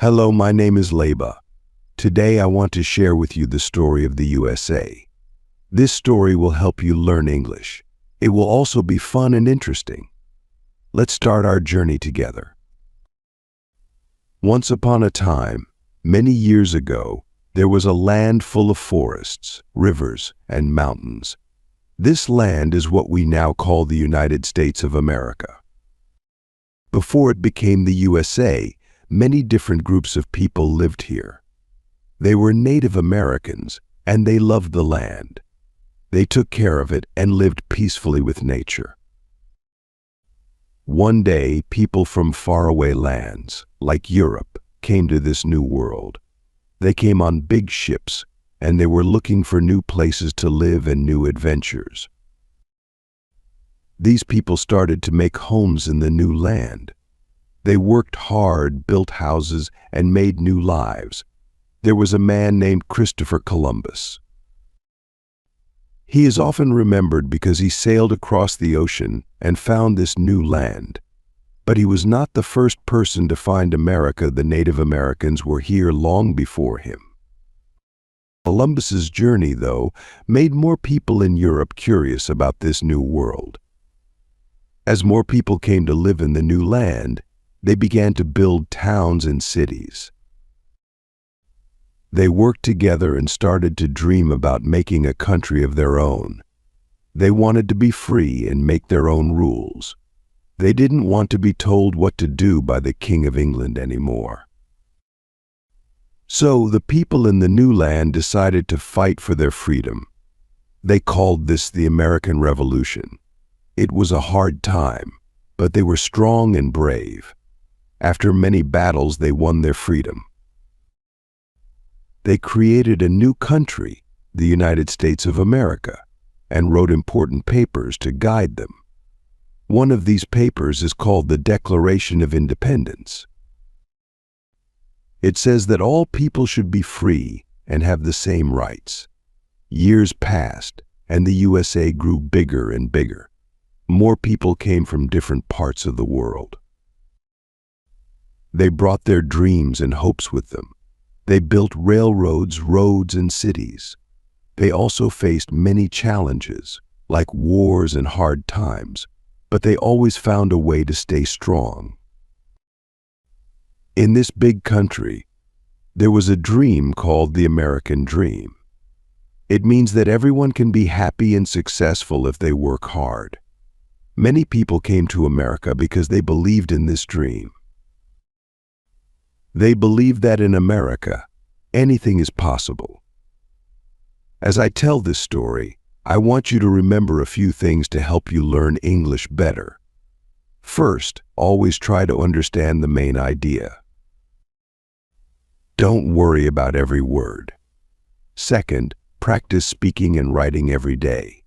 Hello, my name is Leba. Today I want to share with you the story of the USA. This story will help you learn English. It will also be fun and interesting. Let's start our journey together. Once upon a time, many years ago, there was a land full of forests, rivers, and mountains. This land is what we now call the United States of America. Before it became the USA, many different groups of people lived here. They were Native Americans, and they loved the land. They took care of it and lived peacefully with nature. One day, people from faraway lands, like Europe, came to this new world. They came on big ships, and they were looking for new places to live and new adventures. These people started to make homes in the new land. They worked hard, built houses, and made new lives. There was a man named Christopher Columbus. He is often remembered because he sailed across the ocean and found this new land. But he was not the first person to find America. The Native Americans were here long before him. Columbus's journey, though, made more people in Europe curious about this new world. As more people came to live in the new land, they began to build towns and cities. They worked together and started to dream about making a country of their own. They wanted to be free and make their own rules. They didn't want to be told what to do by the King of England anymore. So the people in the new land decided to fight for their freedom. They called this the American Revolution. It was a hard time, but they were strong and brave. After many battles, they won their freedom. They created a new country, the United States of America, and wrote important papers to guide them. One of these papers is called the Declaration of Independence. It says that all people should be free and have the same rights. Years passed, and the USA grew bigger and bigger. More people came from different parts of the world. They brought their dreams and hopes with them. They built railroads, roads, and cities. They also faced many challenges, like wars and hard times, but they always found a way to stay strong. In this big country, there was a dream called the American Dream. It means that everyone can be happy and successful if they work hard. Many people came to America because they believed in this dream. They believed that in America, anything is possible. As I tell this story, I want you to remember a few things to help you learn English better. First, always try to understand the main idea. Don't worry about every word. Second, practice speaking and writing every day.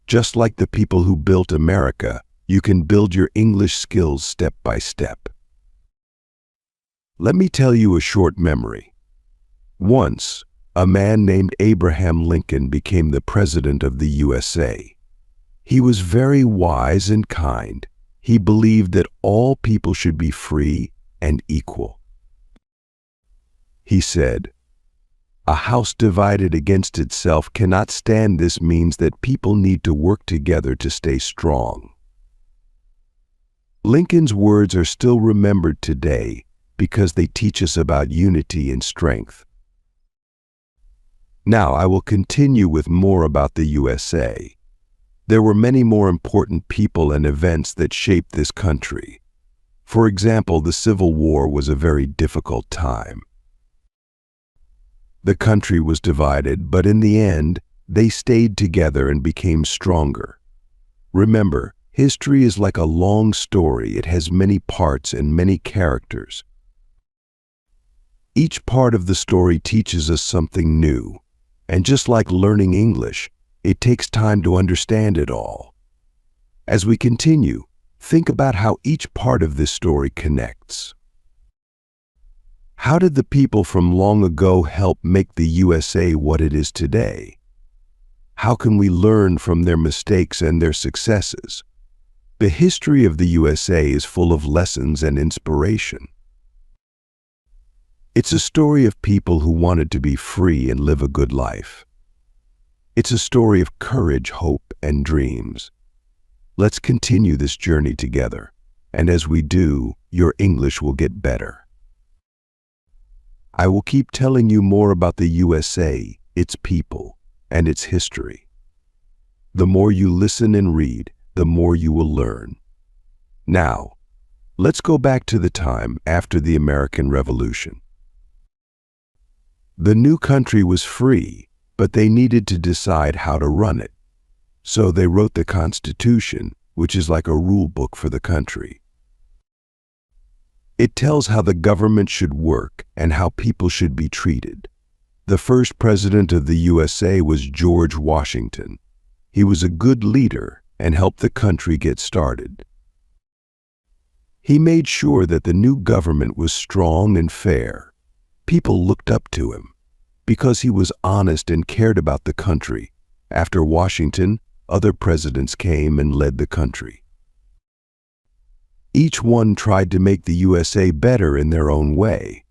Just like the people who built America, you can build your English skills step by step. Let me tell you a short memory. Once, a man named Abraham Lincoln became the president of the USA. He was very wise and kind. He believed that all people should be free and equal. He said, "A house divided against itself cannot stand." This means that people need to work together to stay strong. Lincoln's words are still remembered today because they teach us about unity and strength. Now I will continue with more about the USA. There were many more important people and events that shaped this country. For example, the Civil War was a very difficult time. The country was divided, but in the end, they stayed together and became stronger. Remember, history is like a long story. It has many parts and many characters. Each part of the story teaches us something new, and just like learning English, it takes time to understand it all. As we continue, think about how each part of this story connects. How did the people from long ago help make the USA what it is today? How can we learn from their mistakes and their successes? The history of the USA is full of lessons and inspiration. It's a story of people who wanted to be free and live a good life. It's a story of courage, hope, and dreams. Let's continue this journey together, and as we do, your English will get better. I will keep telling you more about the USA, its people, and its history. The more you listen and read, the more you will learn. Now, let's go back to the time after the American Revolution. The new country was free, but they needed to decide how to run it. So they wrote the Constitution, which is like a rule book for the country. It tells how the government should work and how people should be treated. The first president of the USA was George Washington. He was a good leader and helped the country get started. He made sure that the new government was strong and fair. People looked up to him because he was honest and cared about the country. After Washington, other presidents came and led the country. Each one tried to make the USA better in their own way.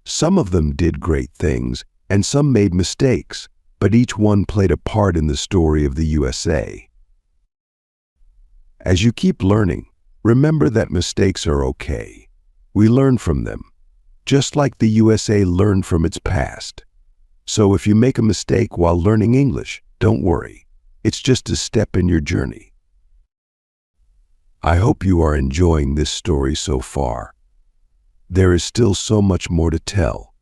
Some of them did great things, and some made mistakes, but each one played a part in the story of the USA. As you keep learning, remember that mistakes are okay. We learn from them, just like the USA learned from its past. So if you make a mistake while learning English, don't worry. It's just a step in your journey. I hope you are enjoying this story so far. There is still so much more to tell.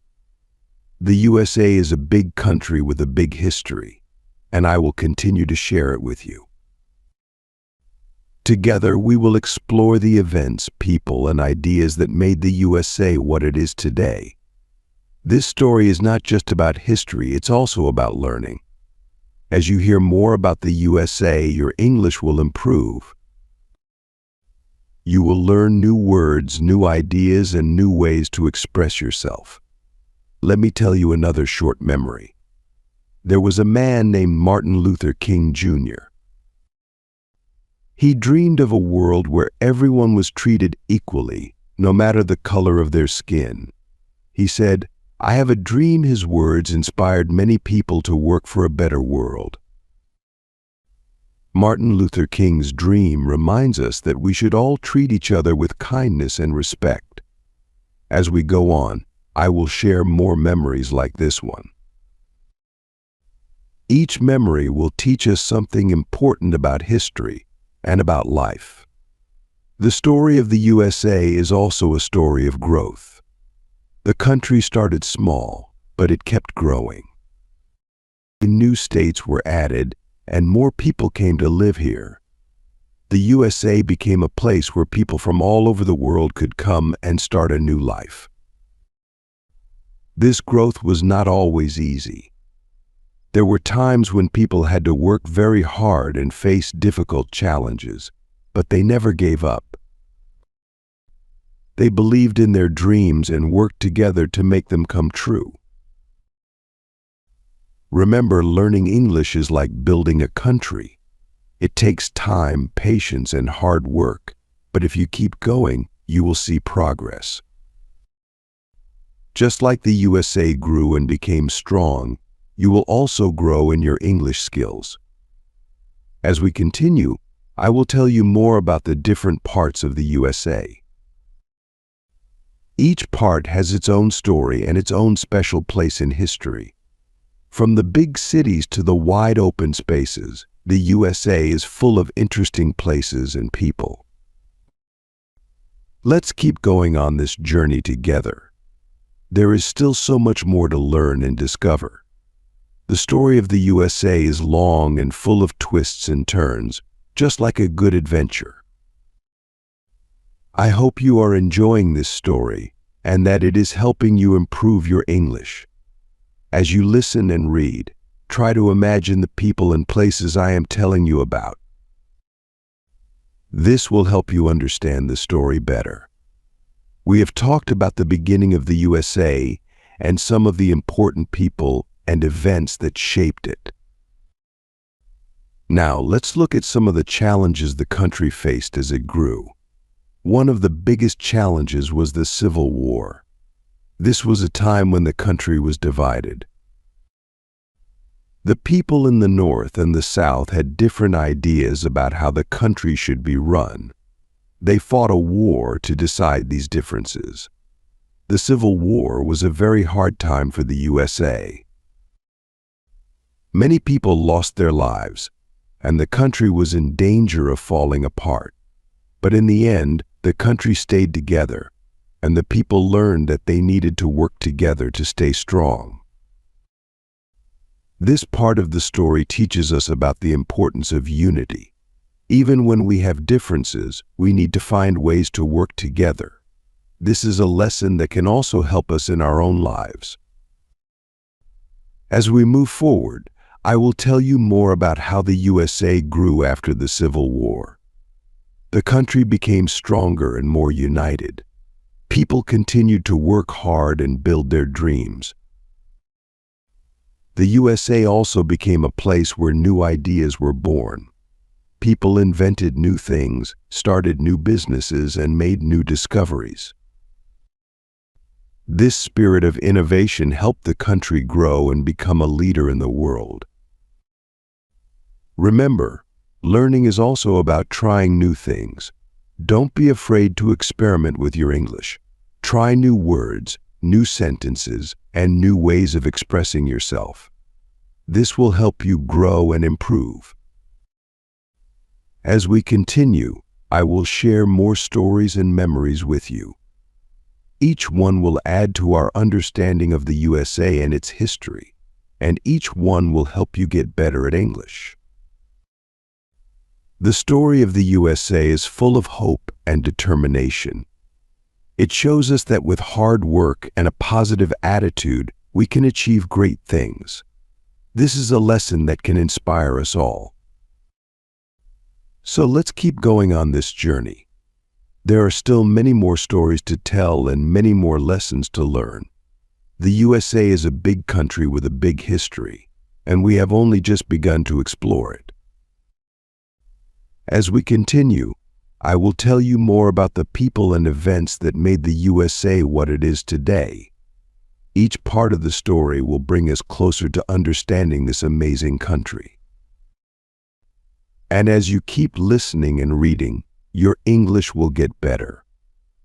The USA is a big country with a big history, and I will continue to share it with you. Together, we will explore the events, people, and ideas that made the USA what it is today. This story is not just about history, it's also about learning. As you hear more about the USA, your English will improve. You will learn new words, new ideas, and new ways to express yourself. Let me tell you another short memory. There was a man named Martin Luther King Jr. He dreamed of a world where everyone was treated equally, no matter the color of their skin. He said, "I have a dream." His words inspired many people to work for a better world. Martin Luther King's dream reminds us that we should all treat each other with kindness and respect. As we go on, I will share more memories like this one. Each memory will teach us something important about history and about life. The story of the USA is also a story of growth. The country started small, but it kept growing. New states were added, and more people came to live here. The USA became a place where people from all over the world could come and start a new life. This growth was not always easy. There were times when people had to work very hard and face difficult challenges, but they never gave up. They believed in their dreams and worked together to make them come true. Remember, learning English is like building a country. It takes time, patience, and hard work, but if you keep going, you will see progress. Just like the USA grew and became strong, you will also grow in your English skills. As we continue, I will tell you more about the different parts of the USA. Each part has its own story and its own special place in history. From the big cities to the wide open spaces, the USA is full of interesting places and people. Let's keep going on this journey together. There is still so much more to learn and discover. The story of the USA is long and full of twists and turns, just like a good adventure. I hope you are enjoying this story and that it is helping you improve your English. As you listen and read, try to imagine the people and places I am telling you about. This will help you understand the story better. We have talked about the beginning of the USA and some of the important people and events that shaped it. Now, let's look at some of the challenges the country faced as it grew. One of the biggest challenges was the Civil War. This was a time when the country was divided. The people in the North and the South had different ideas about how the country should be run. They fought a war to decide these differences. The Civil War was a very hard time for the USA. Many people lost their lives, and the country was in danger of falling apart. But in the end, the country stayed together, and the people learned that they needed to work together to stay strong. This part of the story teaches us about the importance of unity. Even when we have differences, we need to find ways to work together. This is a lesson that can also help us in our own lives. As we move forward, I will tell you more about how the USA grew after the Civil War. The country became stronger and more united. People continued to work hard and build their dreams. The USA also became a place where new ideas were born. People invented new things, started new businesses, and made new discoveries. This spirit of innovation helped the country grow and become a leader in the world. Remember, learning is also about trying new things. Don't be afraid to experiment with your English. Try new words, new sentences, and new ways of expressing yourself. This will help you grow and improve. As we continue, I will share more stories and memories with you. Each one will add to our understanding of the USA and its history, and each one will help you get better at English. The story of the USA is full of hope and determination. It shows us that with hard work and a positive attitude, we can achieve great things. This is a lesson that can inspire us all. So let's keep going on this journey. There are still many more stories to tell and many more lessons to learn. The USA is a big country with a big history, and we have only just begun to explore it. As we continue, I will tell you more about the people and events that made the USA what it is today. Each part of the story will bring us closer to understanding this amazing country. And as you keep listening and reading, your English will get better.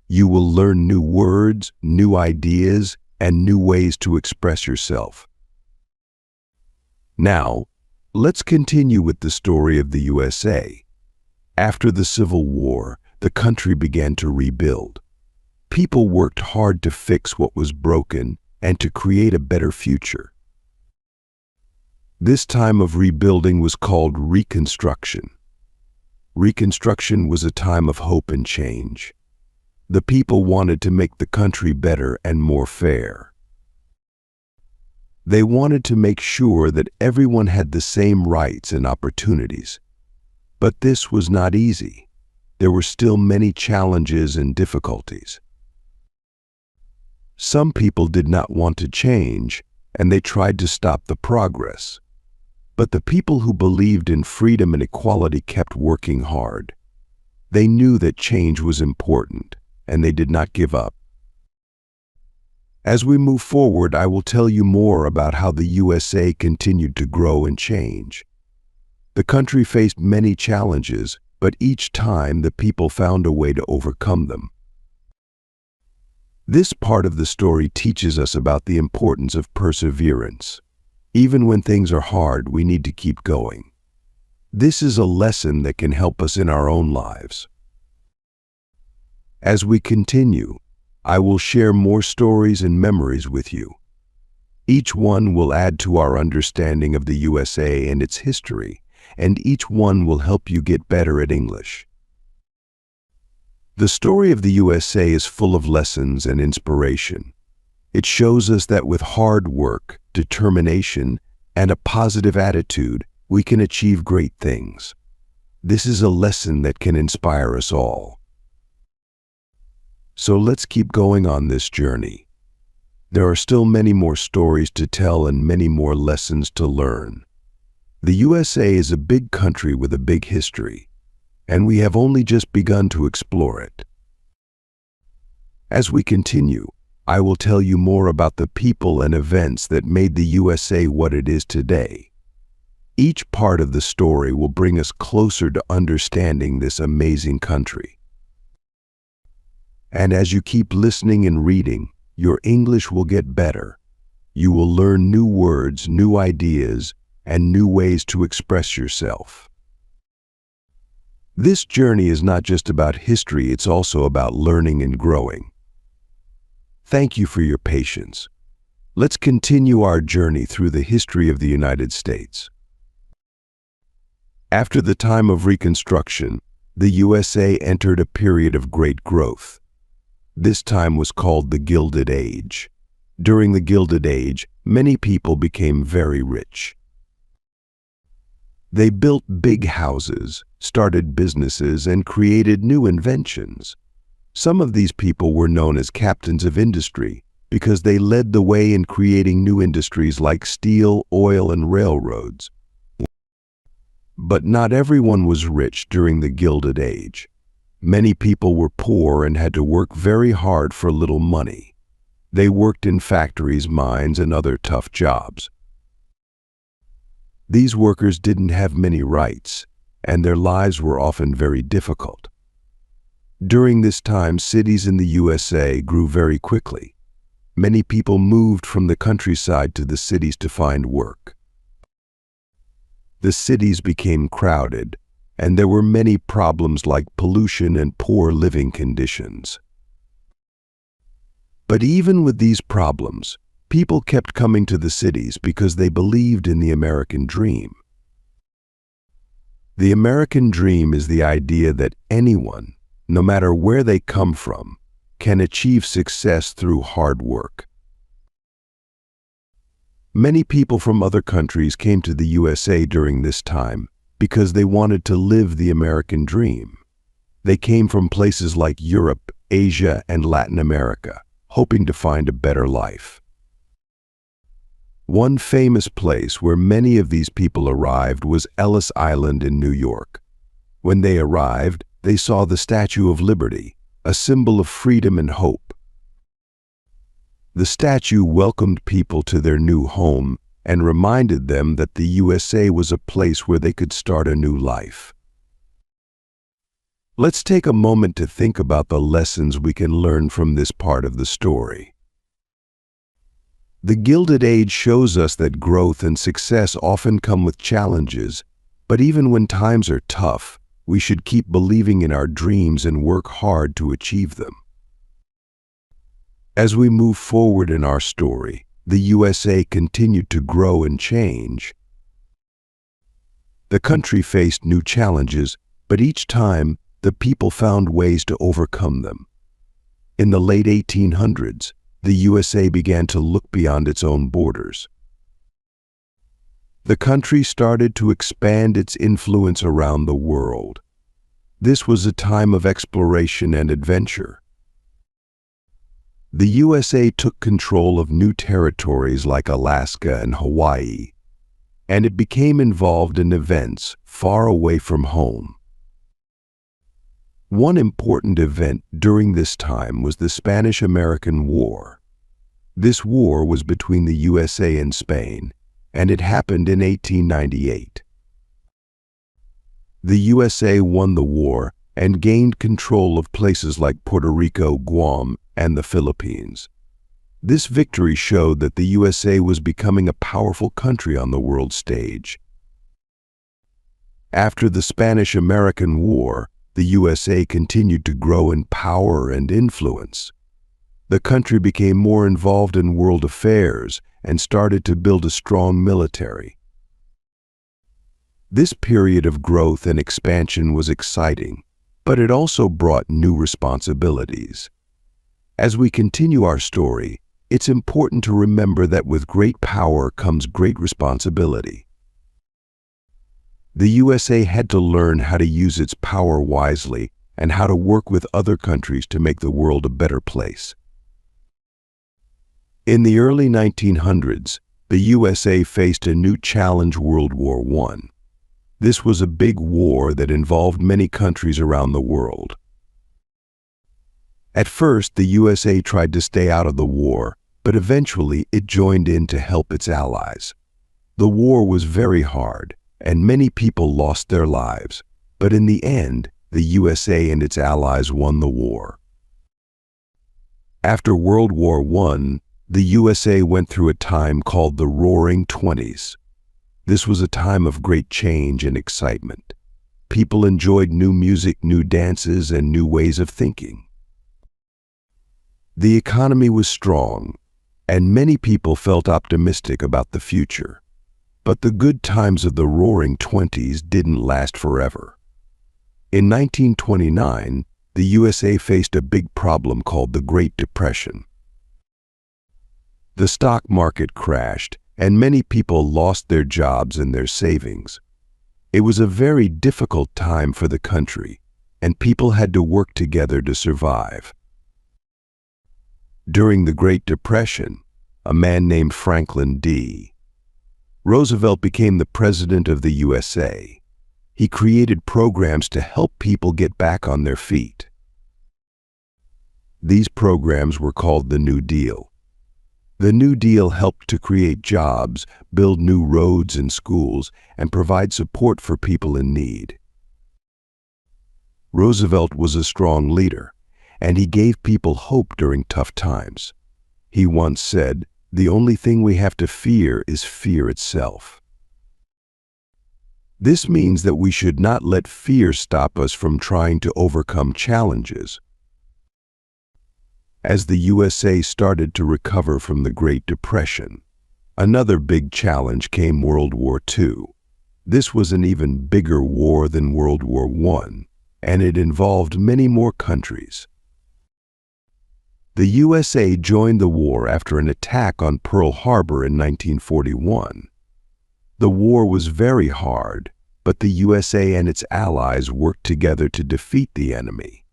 You will learn new words, new ideas, and new ways to express yourself. Now, let's continue with the story of the USA. After the Civil War, the country began to rebuild. People worked hard to fix what was broken and to create a better future. This time of rebuilding was called Reconstruction. Reconstruction was a time of hope and change. The people wanted to make the country better and more fair. They wanted to make sure that everyone had the same rights and opportunities. But this was not easy. There were still many challenges and difficulties. Some people did not want to change, and they tried to stop the progress. But the people who believed in freedom and equality kept working hard. They knew that change was important, and they did not give up. As we move forward, I will tell you more about how the USA continued to grow and change. The country faced many challenges, but each time the people found a way to overcome them. This part of the story teaches us about the importance of perseverance. Even when things are hard, we need to keep going. This is a lesson that can help us in our own lives. As we continue, I will share more stories and memories with you. Each one will add to our understanding of the USA and its history, and each one will help you get better at English. The story of the USA is full of lessons and inspiration. It shows us that with hard work, determination, and a positive attitude, we can achieve great things. This is a lesson that can inspire us all. So let's keep going on this journey. There are still many more stories to tell and many more lessons to learn. The USA is a big country with a big history, and we have only just begun to explore it. As we continue, I will tell you more about the people and events that made the USA what it is today. Each part of the story will bring us closer to understanding this amazing country. And as you keep listening and reading, your English will get better. You will learn new words, new ideas, and new ways to express yourself. This journey is not just about history, it's also about learning and growing. Thank you for your patience. Let's continue our journey through the history of the United States. After the time of Reconstruction, the USA entered a period of great growth. This time was called the Gilded Age. During the Gilded Age, many people became very rich. They built big houses, started businesses, and created new inventions. Some of these people were known as captains of industry because they led the way in creating new industries like steel, oil, and railroads. But not everyone was rich during the Gilded Age. Many people were poor and had to work very hard for little money. They worked in factories, mines, and other tough jobs. These workers didn't have many rights, and their lives were often very difficult. During this time, cities in the USA grew very quickly. Many people moved from the countryside to the cities to find work. The cities became crowded, and there were many problems like pollution and poor living conditions. But even with these problems, people kept coming to the cities because they believed in the American dream. The American dream is the idea that anyone, no matter where they come from, can achieve success through hard work. Many people from other countries came to the USA during this time because they wanted to live the American dream. They came from places like Europe, Asia, and Latin America, hoping to find a better life. One famous place where many of these people arrived was Ellis Island in New York. When they arrived, they saw the Statue of Liberty, a symbol of freedom and hope. The statue welcomed people to their new home and reminded them that the USA was a place where they could start a new life. Let's take a moment to think about the lessons we can learn from this part of the story. The Gilded Age shows us that growth and success often come with challenges, but even when times are tough, we should keep believing in our dreams and work hard to achieve them. As we move forward in our story, the USA continued to grow and change. The country faced new challenges, but each time, the people found ways to overcome them. In the late 1800s, the USA began to look beyond its own borders. The country started to expand its influence around the world. This was a time of exploration and adventure. The USA took control of new territories like Alaska and Hawaii, and it became involved in events far away from home. One important event during this time was the Spanish-American War. This war was between the USA and Spain, and it happened in 1898. The USA won the war and gained control of places like Puerto Rico, Guam, and the Philippines. This victory showed that the USA was becoming a powerful country on the world stage. After the Spanish-American War, the USA continued to grow in power and influence. The country became more involved in world affairs and started to build a strong military. This period of growth and expansion was exciting, but it also brought new responsibilities. As we continue our story, it's important to remember that with great power comes great responsibility. The USA had to learn how to use its power wisely and how to work with other countries to make the world a better place. In the early 1900s, the USA faced a new challenge, World War I. This was a big war that involved many countries around the world. At first, the USA tried to stay out of the war, but eventually it joined in to help its allies. The war was very hard, and many people lost their lives, but in the end, the USA and its allies won the war. After World War I, the USA went through a time called the Roaring Twenties. This was a time of great change and excitement. People enjoyed new music, new dances, and new ways of thinking. The economy was strong, and many people felt optimistic about the future. But the good times of the Roaring Twenties didn't last forever. In 1929, the USA faced a big problem called the Great Depression. The stock market crashed, and many people lost their jobs and their savings. It was a very difficult time for the country, and people had to work together to survive. During the Great Depression, a man named Franklin D. Roosevelt became the president of the USA. He created programs to help people get back on their feet. These programs were called the New Deal. The New Deal helped to create jobs, build new roads and schools, and provide support for people in need. Roosevelt was a strong leader, and he gave people hope during tough times. He once said, "The only thing we have to fear is fear itself." This means that we should not let fear stop us from trying to overcome challenges. As the USA started to recover from the Great Depression, another big challenge came World War II. This was an even bigger war than World War I, and it involved many more countries. The USA joined the war after an attack on Pearl Harbor in 1941. The war was very hard, but the USA and its allies worked together to defeat the enemy.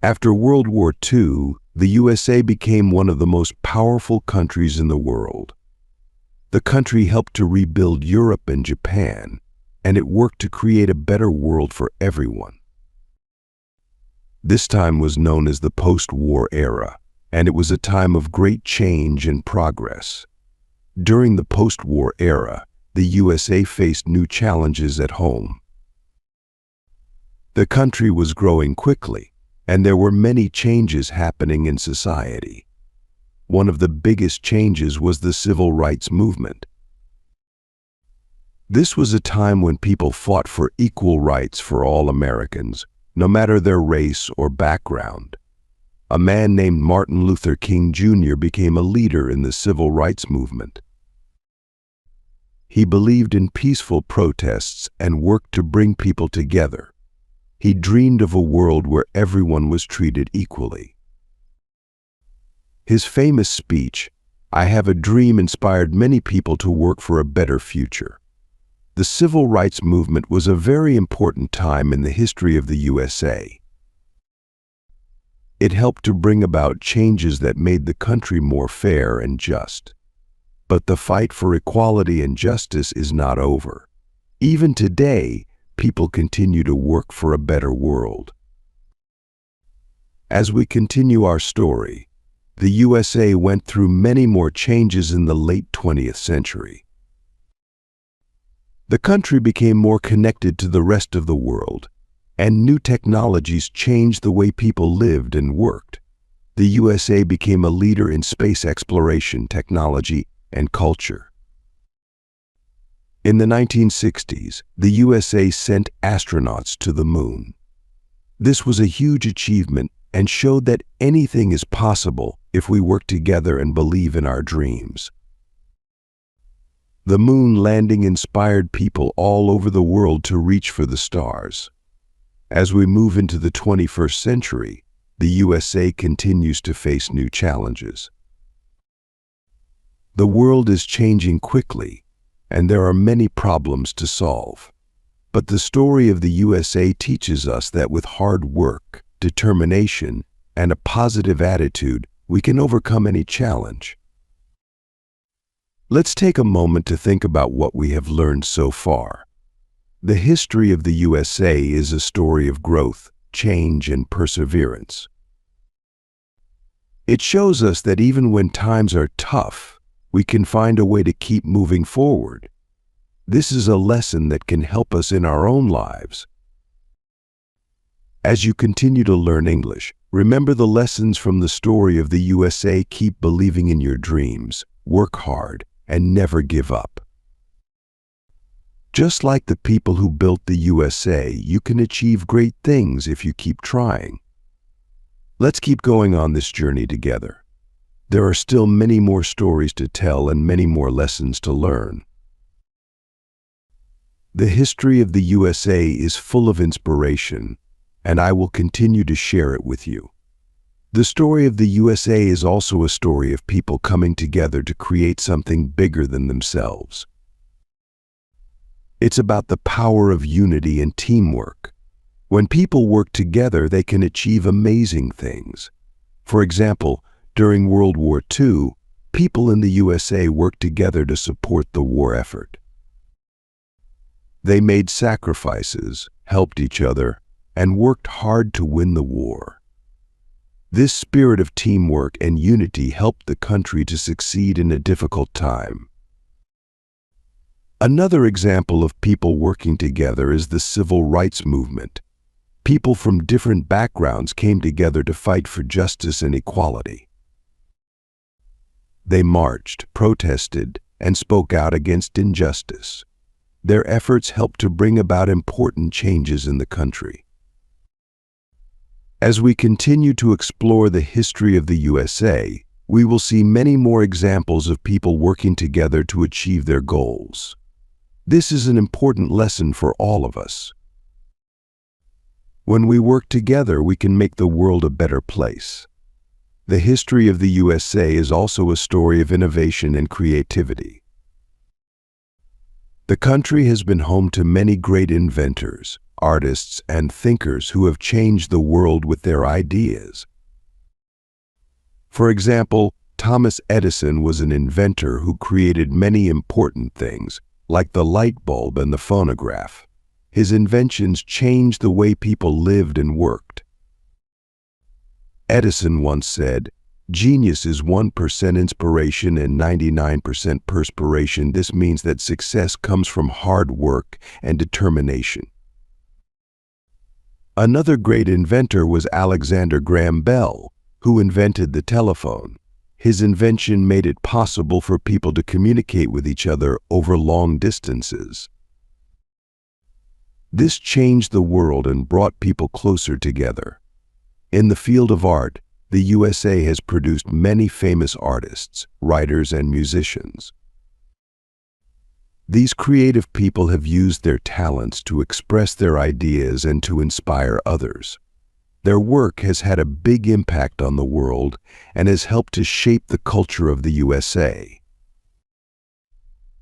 After World War II, the USA became one of the most powerful countries in the world. The country helped to rebuild Europe and Japan, and it worked to create a better world for everyone. This time was known as the post-war era, and it was a time of great change and progress. During the post-war era, the USA faced new challenges at home. The country was growing quickly, and there were many changes happening in society. One of the biggest changes was the civil rights movement. This was a time when people fought for equal rights for all Americans, no matter their race or background. A man named Martin Luther King Jr. became a leader in the civil rights movement. He believed in peaceful protests and worked to bring people together. He dreamed of a world where everyone was treated equally. His famous speech, "I have a dream," inspired many people to work for a better future. The civil rights movement was a very important time in the history of the USA. It helped to bring about changes that made the country more fair and just. But the fight for equality and justice is not over. Even today, people continue to work for a better world. As we continue our story, the USA went through many more changes in the late 20th century. The country became more connected to the rest of the world, and new technologies changed the way people lived and worked. The USA became a leader in space exploration, technology, and culture. In the 1960s, the USA sent astronauts to the moon. This was a huge achievement and showed that anything is possible if we work together and believe in our dreams. The moon landing inspired people all over the world to reach for the stars. As we move into the 21st century, the USA continues to face new challenges. The world is changing quickly, and there are many problems to solve. But the story of the USA teaches us that with hard work, determination, and a positive attitude, we can overcome any challenge. Let's take a moment to think about what we have learned so far. The history of the USA is a story of growth, change, and perseverance. It shows us that even when times are tough, we can find a way to keep moving forward. This is a lesson that can help us in our own lives. As you continue to learn English, remember the lessons from the story of the USA. Keep believing in your dreams, work hard, and never give up. Just like the people who built the USA, you can achieve great things if you keep trying. Let's keep going on this journey together. There are still many more stories to tell and many more lessons to learn. The history of the USA is full of inspiration, and I will continue to share it with you. The story of the USA is also a story of people coming together to create something bigger than themselves. It's about the power of unity and teamwork. When people work together, they can achieve amazing things. For example, during World War II, people in the USA worked together to support the war effort. They made sacrifices, helped each other, and worked hard to win the war. This spirit of teamwork and unity helped the country to succeed in a difficult time. Another example of people working together is the civil rights movement. People from different backgrounds came together to fight for justice and equality. They marched, protested, and spoke out against injustice. Their efforts helped to bring about important changes in the country. As we continue to explore the history of the USA, we will see many more examples of people working together to achieve their goals. This is an important lesson for all of us. When we work together, we can make the world a better place. The history of the USA is also a story of innovation and creativity. The country has been home to many great inventors, artists, and thinkers who have changed the world with their ideas. For example, Thomas Edison was an inventor who created many important things, like the light bulb and the phonograph. His inventions changed the way people lived and worked. Edison once said, "Genius is 1% inspiration and 99% perspiration." This means that success comes from hard work and determination. Another great inventor was Alexander Graham Bell, who invented the telephone. His invention made it possible for people to communicate with each other over long distances. This changed the world and brought people closer together. In the field of art, the USA has produced many famous artists, writers, and musicians. These creative people have used their talents to express their ideas and to inspire others. Their work has had a big impact on the world and has helped to shape the culture of the USA.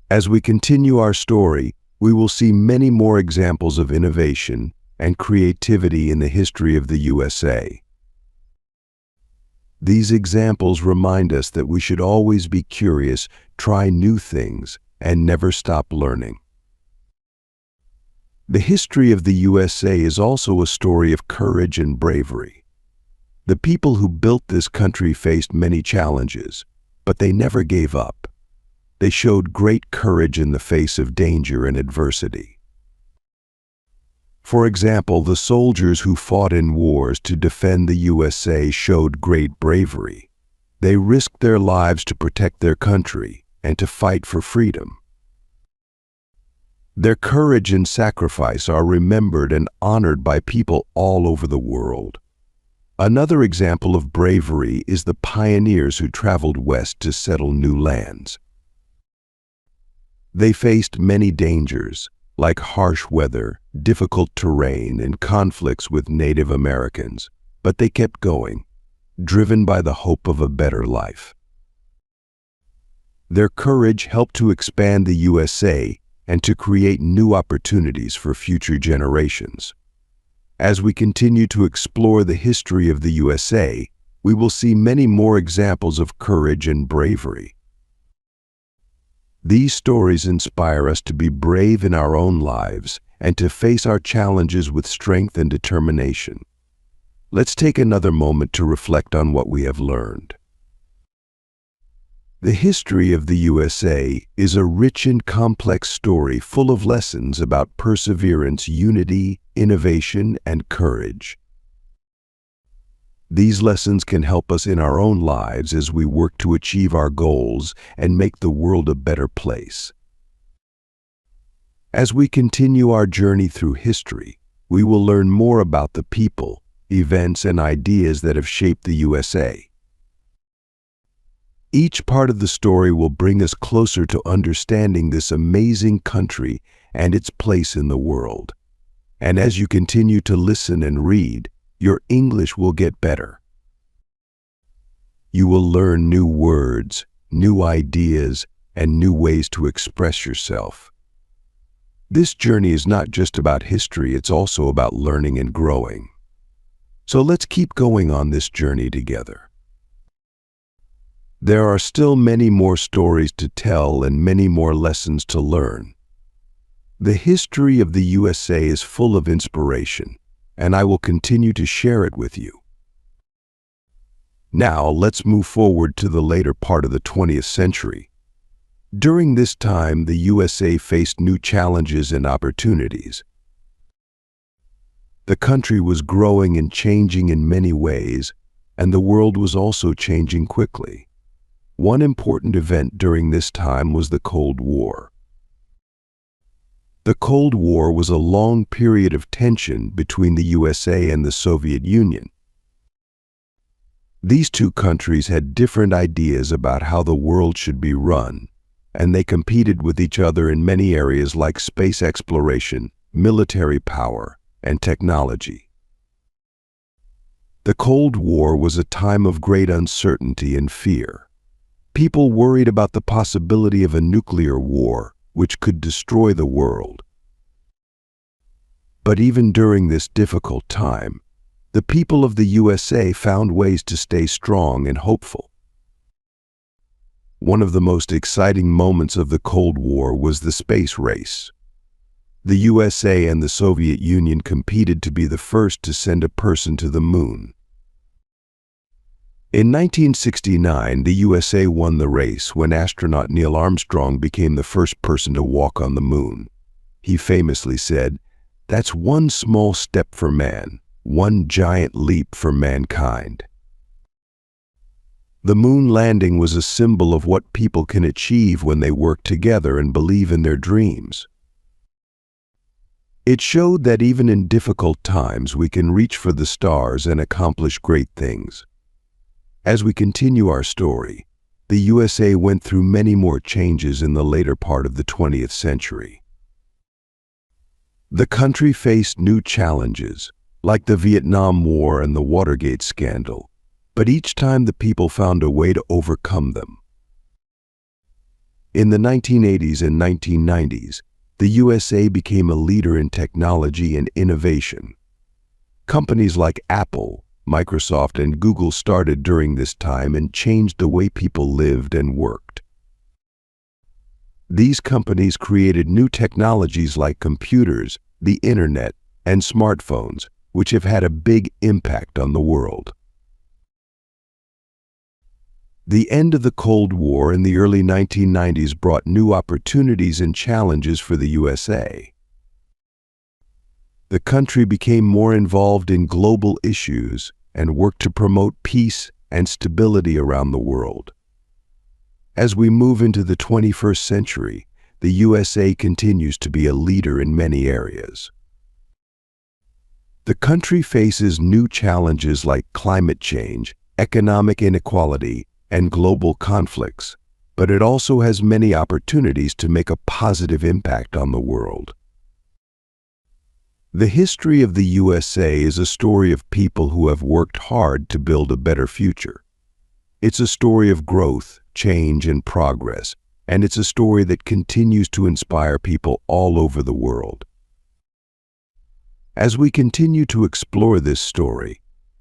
As we continue our story, we will see many more examples of innovation and creativity in the history of the USA. These examples remind us that we should always be curious, try new things, and never stop learning. The history of the USA is also a story of courage and bravery. The people who built this country faced many challenges, but they never gave up. They showed great courage in the face of danger and adversity. For example, the soldiers who fought in wars to defend the USA showed great bravery. They risked their lives to protect their country and to fight for freedom. Their courage and sacrifice are remembered and honored by people all over the world. Another example of bravery is the pioneers who traveled west to settle new lands. They faced many dangers, like harsh weather, difficult terrain, and conflicts with Native Americans, but they kept going, driven by the hope of a better life. Their courage helped to expand the USA and to create new opportunities for future generations. As we continue to explore the history of the USA, we will see many more examples of courage and bravery. These stories inspire us to be brave in our own lives and to face our challenges with strength and determination. let's take another moment to reflect on what we have learned. The history of the USA is a rich and complex story full of lessons about perseverance, unity, innovation, and courage. These lessons can help us in our own lives as we work to achieve our goals and make the world a better place. As we continue our journey through history, we will learn more about the people, events, and ideas that have shaped the USA. Each part of the story will bring us closer to understanding this amazing country and its place in the world. And as you continue to listen and read, your English will get better. You will learn new words, new ideas, and new ways to express yourself. This journey is not just about history, it's also about learning and growing. So let's keep going on this journey together. There are still many more stories to tell and many more lessons to learn. The history of the USA is full of inspiration, and I will continue to share it with you. Now, let's move forward to the later part of the 20th century. During this time, the USA faced new challenges and opportunities. The country was growing and changing in many ways, and the world was also changing quickly. One important event during this time was the Cold War. The Cold War was a long period of tension between the USA and the Soviet Union. These two countries had different ideas about how the world should be run, and they competed with each other in many areas like space exploration, military power, and technology. The Cold War was a time of great uncertainty and fear. People worried about the possibility of a nuclear war, which could destroy the world. But even during this difficult time, the people of the USA found ways to stay strong and hopeful. One of the most exciting moments of the Cold War was the space race. The USA and the Soviet Union competed to be the first to send a person to the moon. In 1969, the USA won the race when astronaut Neil Armstrong became the first person to walk on the moon. He famously said, "That's one small step for man, one giant leap for mankind." The moon landing was a symbol of what people can achieve when they work together and believe in their dreams. It showed that even in difficult times, we can reach for the stars and accomplish great things. As we continue our story, the USA went through many more changes in the later part of the 20th century. The country faced new challenges, like the Vietnam War and the Watergate scandal, but each time the people found a way to overcome them. In the 1980s and 1990s, the USA became a leader in technology and innovation. Companies like Apple, Microsoft, and Google started during this time and changed the way people lived and worked. These companies created new technologies like computers, the internet, and smartphones, which have had a big impact on the world. The end of the Cold War in the early 1990s brought new opportunities and challenges for the USA. The country became more involved in global issues and worked to promote peace and stability around the world. As we move into the 21st century, the USA continues to be a leader in many areas. The country faces new challenges like climate change, economic inequality, and global conflicts, but it also has many opportunities to make a positive impact on the world. The history of the USA is a story of people who have worked hard to build a better future. It's a story of growth, change, and progress, and it's a story that continues to inspire people all over the world. As we continue to explore this story,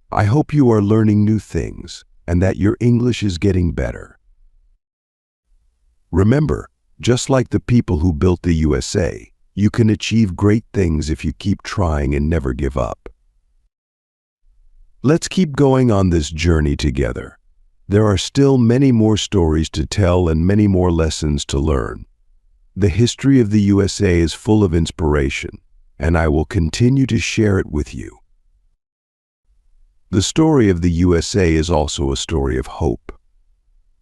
I hope you are learning new things and that your English is getting better. Remember, just like the people who built the USA, you can achieve great things if you keep trying and never give up. Let's keep going on this journey together. There are still many more stories to tell and many more lessons to learn. The history of the USA is full of inspiration, and I will continue to share it with you. The story of the USA is also a story of hope.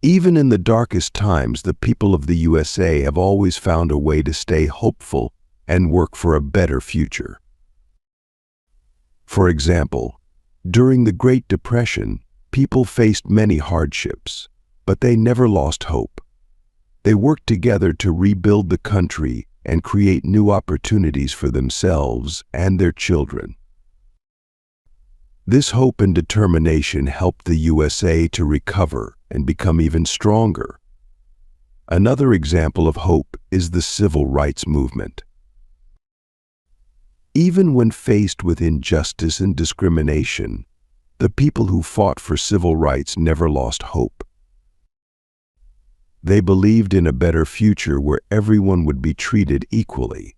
Even in the darkest times, the people of the USA have always found a way to stay hopeful and work for a better future. For example, during the Great Depression, people faced many hardships, but they never lost hope. They worked together to rebuild the country and create new opportunities for themselves and their children. This hope and determination helped the USA to recover and become even stronger. Another example of hope is the civil rights movement. Even when faced with injustice and discrimination, the people who fought for civil rights never lost hope. They believed in a better future where everyone would be treated equally,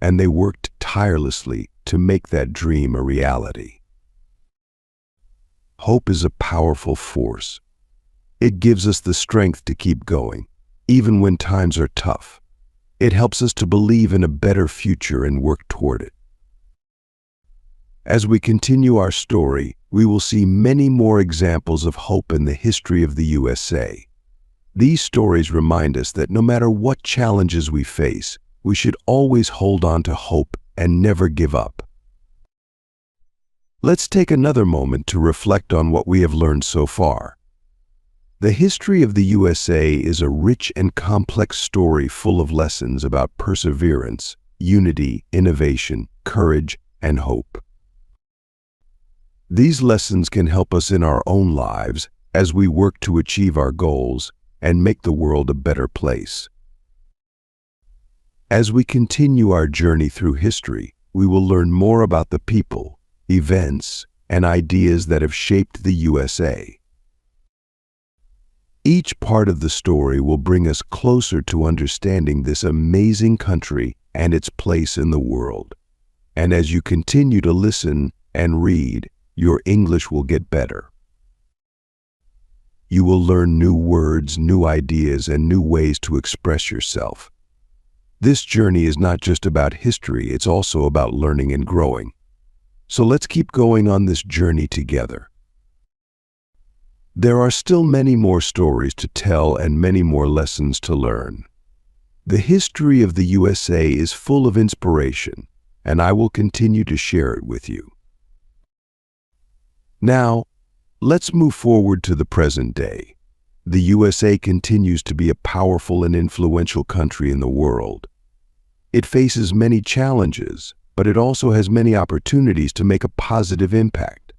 and they worked tirelessly to make that dream a reality. Hope is a powerful force. It gives us the strength to keep going, even when times are tough. It helps us to believe in a better future and work toward it. As we continue our story, we will see many more examples of hope in the history of the USA. These stories remind us that no matter what challenges we face, we should always hold on to hope and never give up. Let's take another moment to reflect on what we have learned so far. The history of the USA is a rich and complex story full of lessons about perseverance, unity, innovation, courage, and hope. These lessons can help us in our own lives as we work to achieve our goals and make the world a better place. As we continue our journey through history, we will learn more about the people, events, and ideas that have shaped the USA. Each part of the story will bring us closer to understanding this amazing country and its place in the world. And as you continue to listen and read, your English will get better. You will learn new words, new ideas, and new ways to express yourself. This journey is not just about history, it's also about learning and growing. So let's keep going on this journey together. There are still many more stories to tell and many more lessons to learn. The history of the USA is full of inspiration, and I will continue to share it with you. Now, let's move forward to the present day. The USA continues to be a powerful and influential country in the world. It faces many challenges, but it also has many opportunities to make a positive impact.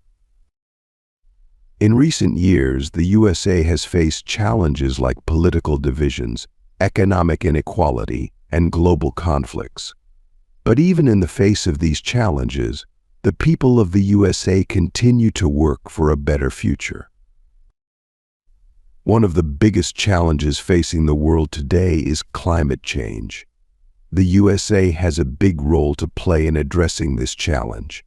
In recent years, the USA has faced challenges like political divisions, economic inequality, and global conflicts. But even in the face of these challenges, the people of the USA continue to work for a better future. One of the biggest challenges facing the world today is climate change. The USA has a big role to play in addressing this challenge.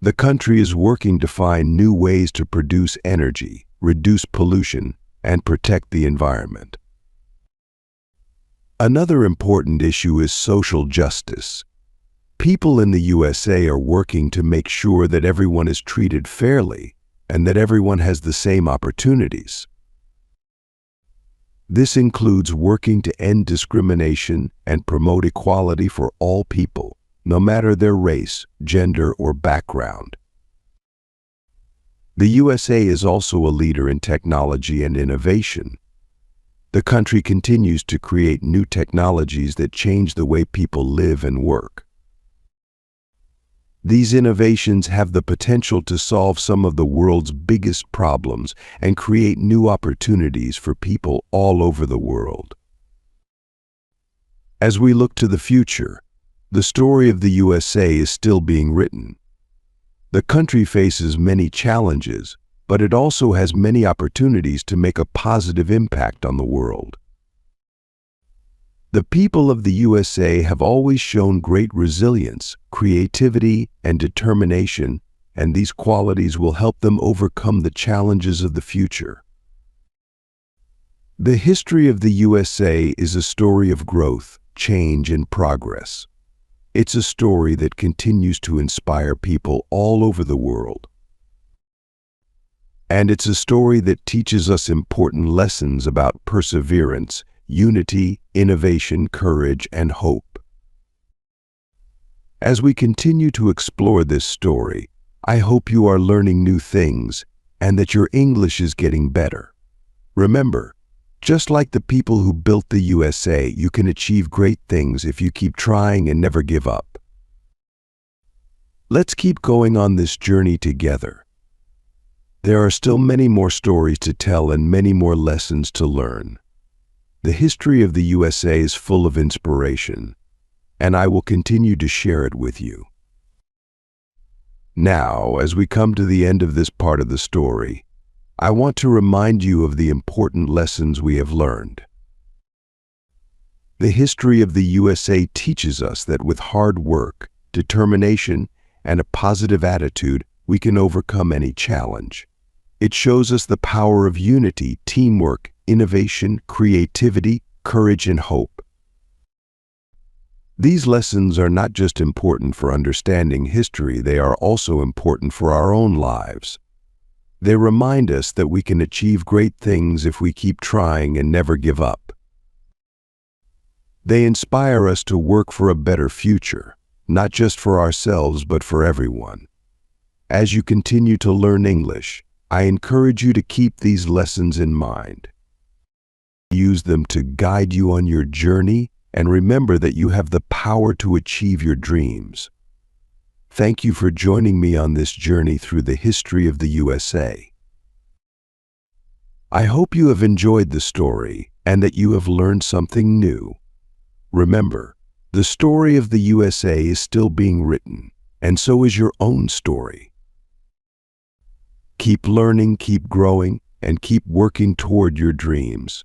The country is working to find new ways to produce energy, reduce pollution, and protect the environment. Another important issue is social justice. People in the USA are working to make sure that everyone is treated fairly and that everyone has the same opportunities. This includes working to end discrimination and promote equality for all people, no matter their race, gender, or background. The USA is also a leader in technology and innovation. The country continues to create new technologies that change the way people live and work. These innovations have the potential to solve some of the world's biggest problems and create new opportunities for people all over the world. As we look to the future, the story of the USA is still being written. The country faces many challenges, but it also has many opportunities to make a positive impact on the world. The people of the USA have always shown great resilience, creativity, and determination, and these qualities will help them overcome the challenges of the future. The history of the USA is a story of growth, change, and progress. It's a story that continues to inspire people all over the world. And it's a story that teaches us important lessons about perseverance, unity, innovation, courage, and hope. As we continue to explore this story, I hope you are learning new things and that your English is getting better. Remember, just like the people who built the USA, you can achieve great things if you keep trying and never give up. Let's keep going on this journey together. There are still many more stories to tell and many more lessons to learn. The history of the USA is full of inspiration, and I will continue to share it with you. Now, as we come to the end of this part of the story, I want to remind you of the important lessons we have learned. The history of the USA teaches us that with hard work, determination, and a positive attitude, we can overcome any challenge. It shows us the power of unity, teamwork, innovation, creativity, courage, and hope. These lessons are not just important for understanding history, they are also important for our own lives. They remind us that we can achieve great things if we keep trying and never give up. They inspire us to work for a better future, not just for ourselves but for everyone. As you continue to learn English, I encourage you to keep these lessons in mind. Use them to guide you on your journey, and remember that you have the power to achieve your dreams. Thank you for joining me on this journey through the history of the USA. I hope you have enjoyed the story and that you have learned something new. Remember, the story of the USA is still being written, and so is your own story. Keep learning, keep growing, and keep working toward your dreams.